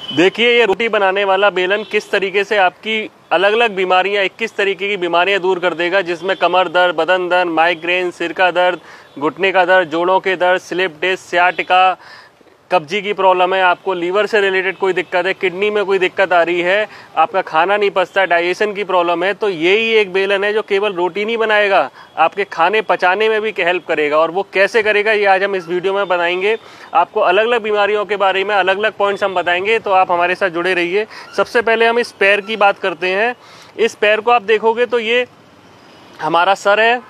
देखिए ये रोटी बनाने वाला बेलन किस तरीके से आपकी अलग अलग बीमारियां 21 तरीके की बीमारियां दूर कर देगा, जिसमें कमर दर्द, बदन दर्द, माइग्रेन, सिर का दर्द, घुटने का दर्द, जोड़ों के दर्द, स्लिप डिस्क, सियाटिका, कब्जी की प्रॉब्लम है, आपको लीवर से रिलेटेड कोई दिक्कत है, किडनी में कोई दिक्कत आ रही है, आपका खाना नहीं पचता, डाइजेशन की प्रॉब्लम है, तो यही एक बेलन है जो केवल रोटी नहीं बनाएगा, आपके खाने पचाने में भी हेल्प करेगा। और वो कैसे करेगा ये आज हम इस वीडियो में बताएंगे। आपको अलग अलग बीमारियों के बारे में अलग अलग पॉइंट्स हम बताएंगे, तो आप हमारे साथ जुड़े रहिए। सबसे पहले हम इस पैर की बात करते हैं। इस पैर को आप देखोगे तो ये हमारा सर है,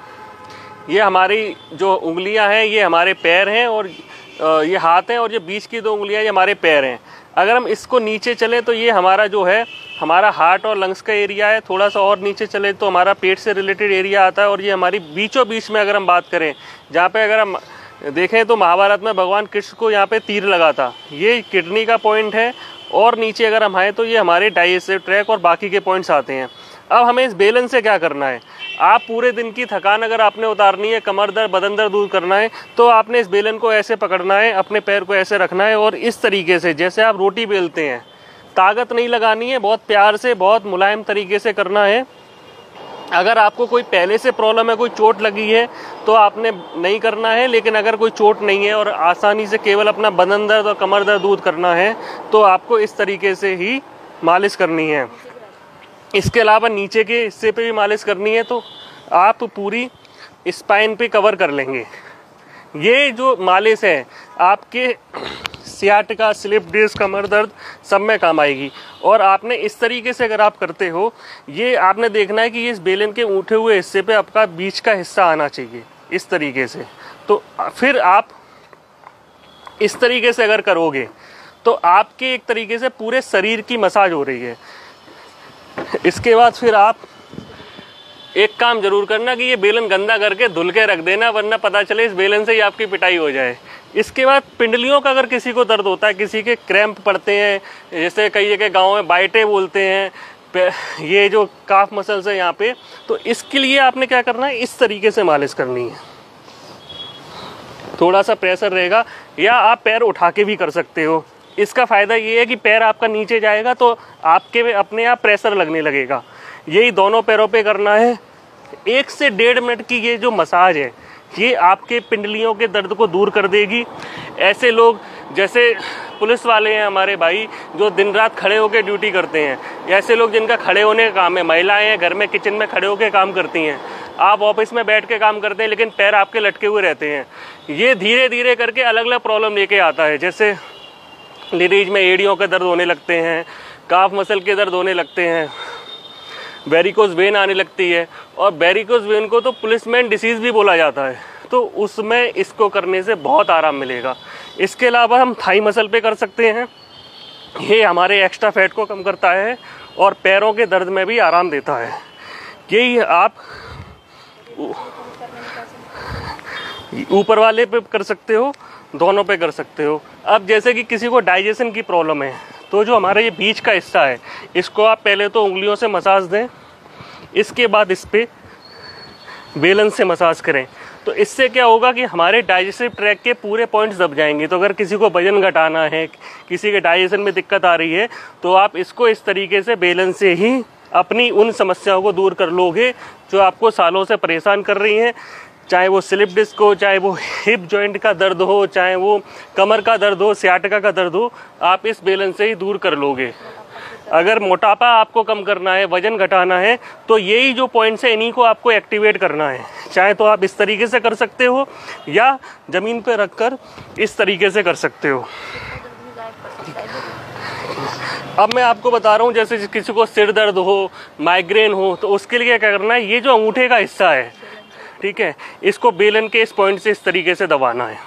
ये हमारी जो उंगलियां हैं ये हमारे पैर हैं, और ये हाथ है, और ये बीच की 2 उंगलियां ये हमारे पैर हैं। अगर हम इसको नीचे चले तो ये हमारा जो है हमारा हार्ट और लंग्स का एरिया है। थोड़ा सा और नीचे चले तो हमारा पेट से रिलेटेड एरिया आता है, और ये हमारी बीचों बीच में अगर हम बात करें, जहाँ पे अगर हम देखें तो महाभारत में भगवान कृष्ण को यहाँ पे तीर लगा था, ये किडनी का पॉइंट है। और नीचे अगर हम आए तो ये हमारे डाइजेस्टिव ट्रैक और बाकी के पॉइंट्स आते हैं। अब हमें इस बेलन से क्या करना है, आप पूरे दिन की थकान अगर आपने उतारनी है, कमर दर्द, बदन दर्द दूर करना है, तो आपने इस बेलन को ऐसे पकड़ना है, अपने पैर को ऐसे रखना है, और इस तरीके से जैसे आप रोटी बेलते हैं, ताकत नहीं लगानी है, बहुत प्यार से, बहुत मुलायम तरीके से करना है। अगर आपको कोई पहले से प्रॉब्लम है, कोई चोट लगी है, तो आपने नहीं करना है, लेकिन अगर कोई चोट नहीं है और आसानी से केवल अपना बदन दर्द और कमर दर्द दूर करना है, तो आपको इस तरीके से ही मालिश करनी है। इसके अलावा नीचे के हिस्से पे भी मालिश करनी है, तो आप पूरी स्पाइन पे कवर कर लेंगे। ये जो मालिश है आपके सियाटिका, स्लिप डिस्क, कमर दर्द सब में काम आएगी। और आपने इस तरीके से अगर आप करते हो, ये आपने देखना है कि ये इस बेलन के उठे हुए हिस्से पे आपका बीच का हिस्सा आना चाहिए इस तरीके से। तो फिर आप इस तरीके से अगर करोगे तो आपके एक तरीके से पूरे शरीर की मसाज हो रही है। इसके बाद फिर आप एक काम जरूर करना कि ये बेलन गंदा करके धुल के रख देना, वरना पता चले इस बेलन से ही आपकी पिटाई हो जाए। इसके बाद पिंडलियों का अगर किसी को दर्द होता है, किसी के क्रैम्प पड़ते हैं, जैसे कई जगह गाँव में बाइटे बोलते हैं, ये जो काफ मसल्स है यहाँ पे, तो इसके लिए आपने क्या करना है, इस तरीके से मालिश करनी है। थोड़ा सा प्रेशर रहेगा, या आप पैर उठा के भी कर सकते हो। इसका फ़ायदा ये है कि पैर आपका नीचे जाएगा तो आपके अपने आप प्रेशर लगने लगेगा। यही दोनों पैरों पे करना है। 1 से 1.5 मिनट की ये जो मसाज है, ये आपके पिंडलियों के दर्द को दूर कर देगी। ऐसे लोग जैसे पुलिस वाले हैं हमारे भाई, जो दिन रात खड़े होकर ड्यूटी करते हैं, ऐसे लोग जिनका खड़े होने का काम है, महिलाएं हैं घर में किचन में खड़े होकर काम करती हैं, आप ऑफिस में बैठ के काम करते हैं लेकिन पैर आपके लटके हुए रहते हैं। ये धीरे धीरे करके अलग अलग प्रॉब्लम लेके आता है। जैसे लेडीज में एड़ियों के दर्द होने लगते हैं, काफ मसल के दर्द होने लगते हैं, वेरिकोज वेन आने लगती है, और वेरिकोज वेन को तो पुलिसमैन डिसीज़ भी बोला जाता है, तो उसमें इसको करने से बहुत आराम मिलेगा। इसके अलावा हम थाई मसल पे कर सकते हैं, ये हमारे एक्स्ट्रा फैट को कम करता है और पैरों के दर्द में भी आराम देता है। यही आप ऊपर वाले पे कर सकते हो, दोनों पे कर सकते हो। अब जैसे कि किसी को डाइजेशन की प्रॉब्लम है, तो जो हमारा ये बीच का हिस्सा है, इसको आप पहले तो उंगलियों से मसाज दें, इसके बाद इस पे बेलन से मसाज करें। तो इससे क्या होगा कि हमारे डाइजेस्टिव ट्रैक के पूरे पॉइंट्स दब जाएंगे। तो अगर किसी को वजन घटाना है, किसी के डाइजेशन में दिक्कत आ रही है, तो आप इसको इस तरीके से बेलन से ही अपनी उन समस्याओं को दूर कर लोगे जो आपको सालों से परेशान कर रही हैं। चाहे वो स्लिप डिस्क हो, चाहे वो हिप जॉइंट का दर्द हो, चाहे वो कमर का दर्द हो, सियाटिका का दर्द हो, आप इस बेलन से ही दूर कर लोगे। अगर मोटापा आपको कम करना है, वजन घटाना है, तो यही जो पॉइंट्स है इन्हीं को आपको एक्टिवेट करना है। चाहे तो आप इस तरीके से कर सकते हो, या ज़मीन पे रखकर इस तरीके से कर सकते हो। अब मैं आपको बता रहा हूँ, जैसे किसी को सिर दर्द हो, माइग्रेन हो, तो उसके लिए क्या करना है, ये जो अंगूठे का हिस्सा है, ठीक है, इसको बेलन के इस पॉइंट से इस तरीके से दबाना है।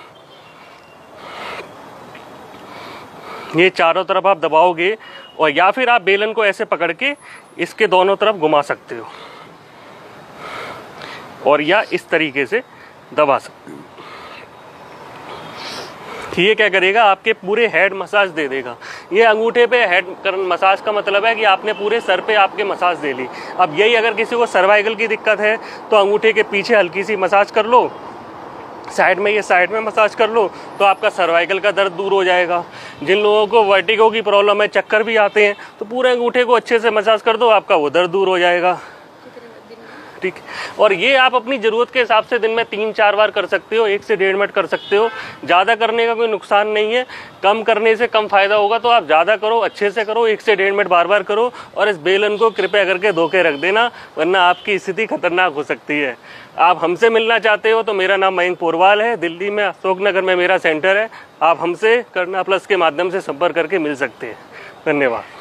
ये चारों तरफ आप दबाओगे, और या फिर आप बेलन को ऐसे पकड़ के इसके दोनों तरफ घुमा सकते हो, और या इस तरीके से दबा सकते हो। ये क्या करेगा, आपके पूरे हेड मसाज दे देगा। ये अंगूठे पे हेड मसाज का मतलब है कि आपने पूरे सर पे आपके मसाज दे ली। अब यही अगर किसी को सर्वाइकल की दिक्कत है, तो अंगूठे के पीछे हल्की सी मसाज कर लो, साइड में, ये साइड में मसाज कर लो तो आपका सर्वाइकल का दर्द दूर हो जाएगा। जिन लोगों को वर्टिगो की प्रॉब्लम है, चक्कर भी आते हैं, तो पूरे अंगूठे को अच्छे से मसाज कर दो, आपका वो दर्द दूर हो जाएगा। ठीक, और ये आप अपनी ज़रूरत के हिसाब से दिन में 3-4 बार कर सकते हो, 1 से 1.5 मिनट कर सकते हो। ज़्यादा करने का कोई नुकसान नहीं है, कम करने से कम फायदा होगा, तो आप ज़्यादा करो, अच्छे से करो, 1 से 1.5 मिनट बार बार करो। और इस बेलन को कृपया करके धो के रख देना, वरना आपकी स्थिति खतरनाक हो सकती है। आप हमसे मिलना चाहते हो तो मेरा नाम मयंक पोरवाल है, दिल्ली में अशोक नगर में मेरा सेंटर है। आप हमसे करना प्लस के माध्यम से संपर्क करके मिल सकते हैं। धन्यवाद।